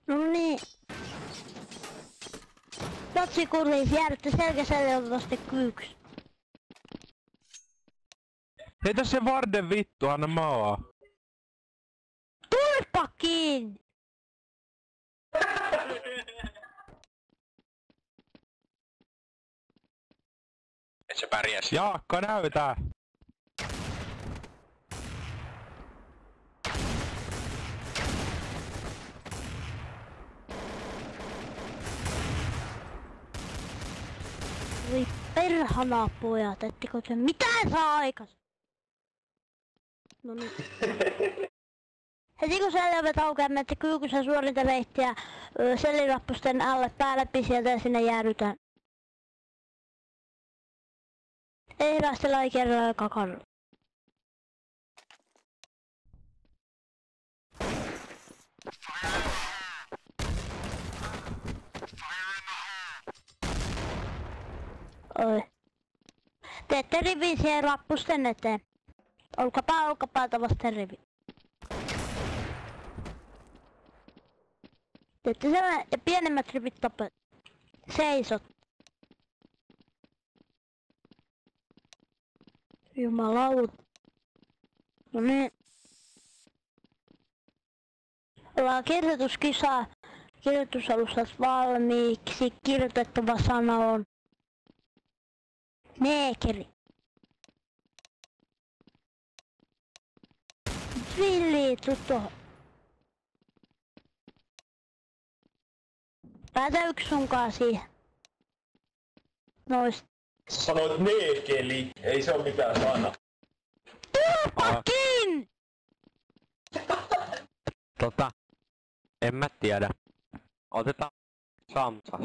No niin. Tatsi kurliis jäädytte selkäselvästi kyyks. Heitä se varden vittu, anna maa. Tulpa kiinni! Et se pärjäs. Jaakko, näytä! Voi perhana pojat, ettekö te mitään saa aikas? No niin. Heti kun selviät aukeaa, menette kyykyssä suorinta reittiä sellirappusten alle päälle sieltä ja sinne jäädytään. Ei hidastella ei kerralla kakarru. Oi. Teette rivin siihen rappusten eteen. Olkapäätä vasten rivi. Teette sellainen ja pienemmät rivit tapet. Seisot. Jumalauta. No niin. Ollaan kirjoituskisaa. Kirjoitusalustat valmiiksi. Kirjoitettava sana on neekeri. Villi, tuu tohon. Päätä yks sunkaan siihen. Noista. Sanoit neekeli, ei se oo mikään sana. Tupakin! En mä tiedä. Otetaan Samsa.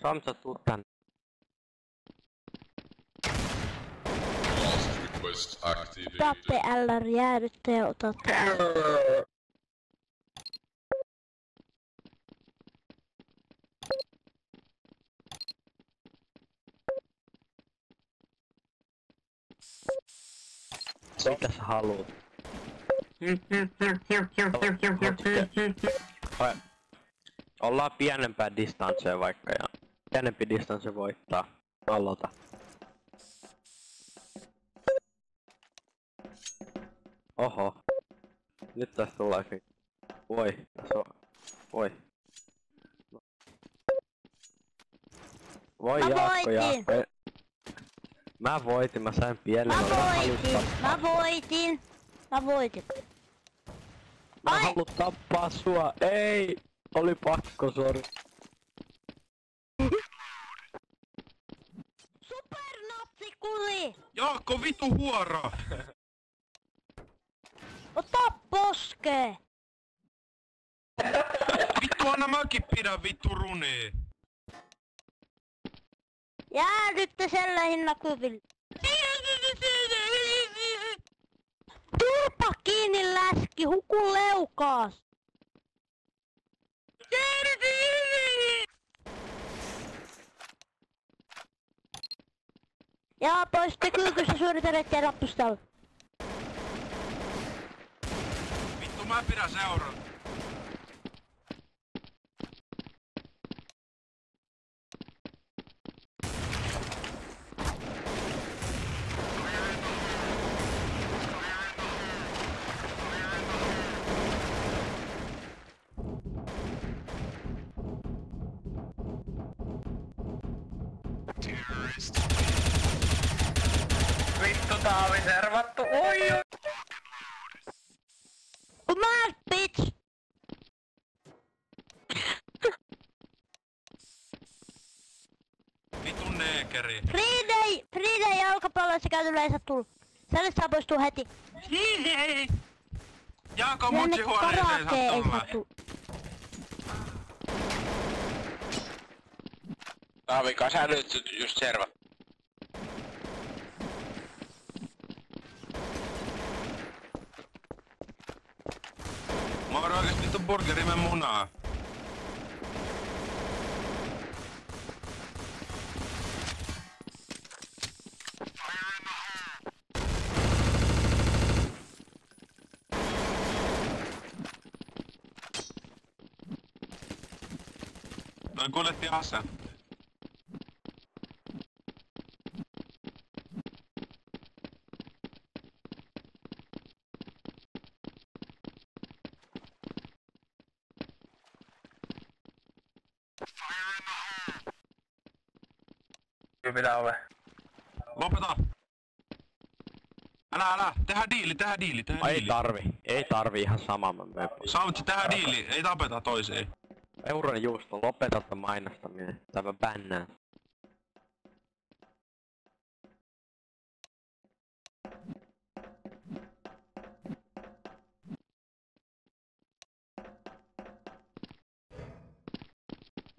Samsa, tuu tänne. Tappe LR jäädytte ja otatte Mitä sä haluut? Ollaan pienempää distanssia vaikka ja pienempi distanssi voittaa. Aloita. Oho. Nyt tästä tuleekin. Voi, tässä on. Voi. Voi Jaakko. Mä voitin, mä sain pienen. Mä voitin. Mä haluun tappaa sua. Ei! Oli pakko, sori. Supernatsikuli! Jaakko, vitu huora! Ota poskee! Vittu, anna mäkin pidän vittu runii. Jäädytte selleihin näkyville. Turpa kiinni läski, huku leukaas! Ja poistutte kyykyssä suoritareitten rappustalla. Vittu, mä pidän seuraa. Vittu, tää oli servattu. Oi. Mad bitch! Vittu neekeri. Friday jalkapalloissa käytöllä ei saa tulla. Sä saa poistua heti. Hei! Jaakko, mutsi huoneeseen ei saa tulla. Taavika, sä nyt just servat. Mä oon oikeesti vittu burgerimen munaa. Noi kuljetti aseen. Pitää ove. Lopeta! Älä! Tehdään diili! Ei tarvi ihan sama mä menen. Saavutsi tehdään diili, ei tapeta toiseen. Euron juusto, lopeta tän mainostaminen. Tai mä bännään.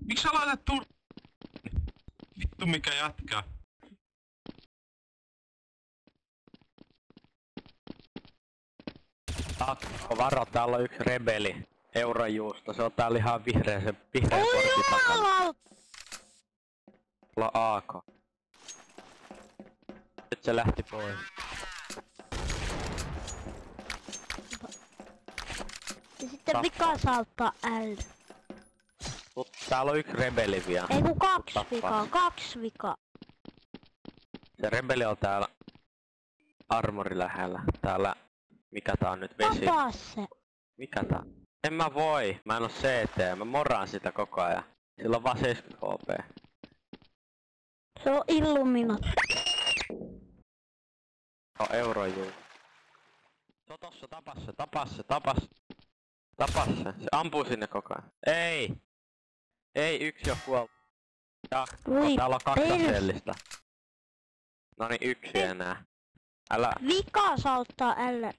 Miksi sä laitat Vittu mikä jätkä. Varo, täällä on yksi rebeli. Eurojuusto, se on täällä ihan vihreä portti takana. Tuolla AK. Nyt se lähti pois. Ja sitten vika saattaa L. Mut täällä on yksi rebeli vielä. Ei kun kaksi vikaa. Se rebeli on täällä armori lähellä. Täällä, mikä tää on nyt, vesi? Tapaa se. Mikä tää? En mä voi, mä en oo CT, mä moraan sitä koko ajan. Sillä on vaan 70 HP. Se on Illuminat. No eurojuu. Se on tossa, tapas se. Se ampuu sinne koko ajan. Ei, yksi jo kuollut. Täällä on 2 aseellista. Noniin, yksi enää. Älä. Vika saattaa L.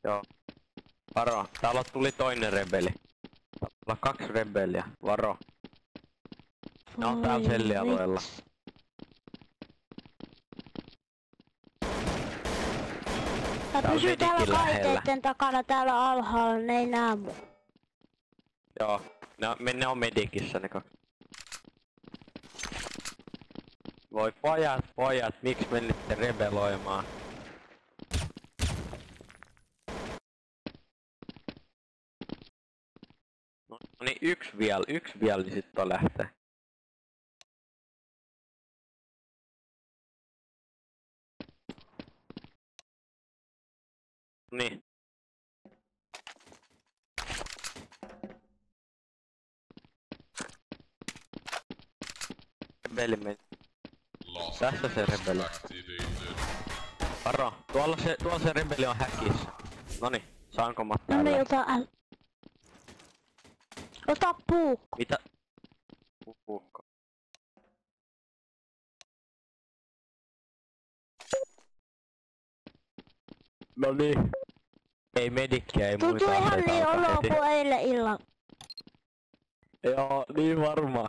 Joo. Varo, täällä tuli toinen rebeli. Täällä on 2 rebeliä, varo. Ne on täällä sellialueella. Tää pysyy täällä kaiteitten takana täällä alhaalla, ne ei näe mua. Joo, ne on medikissä ne 2. Voi pojat, miksi menitte rebeloimaan? No niin, yksi vielä, niin sit on lähtee. Niin. Rebeli meni. Tässä se rebeli. Varo, tuolla se rebeli on häkissä. Noni, saanko mä No niin, täällä? ota L. Ota puukko. Mitä? Puukko. No niin. Ei medikkiä, ei muita Tuntuu ihan aseita niin alkaa oloa heti. kuin eilen illalla. Joo, niin varmaan.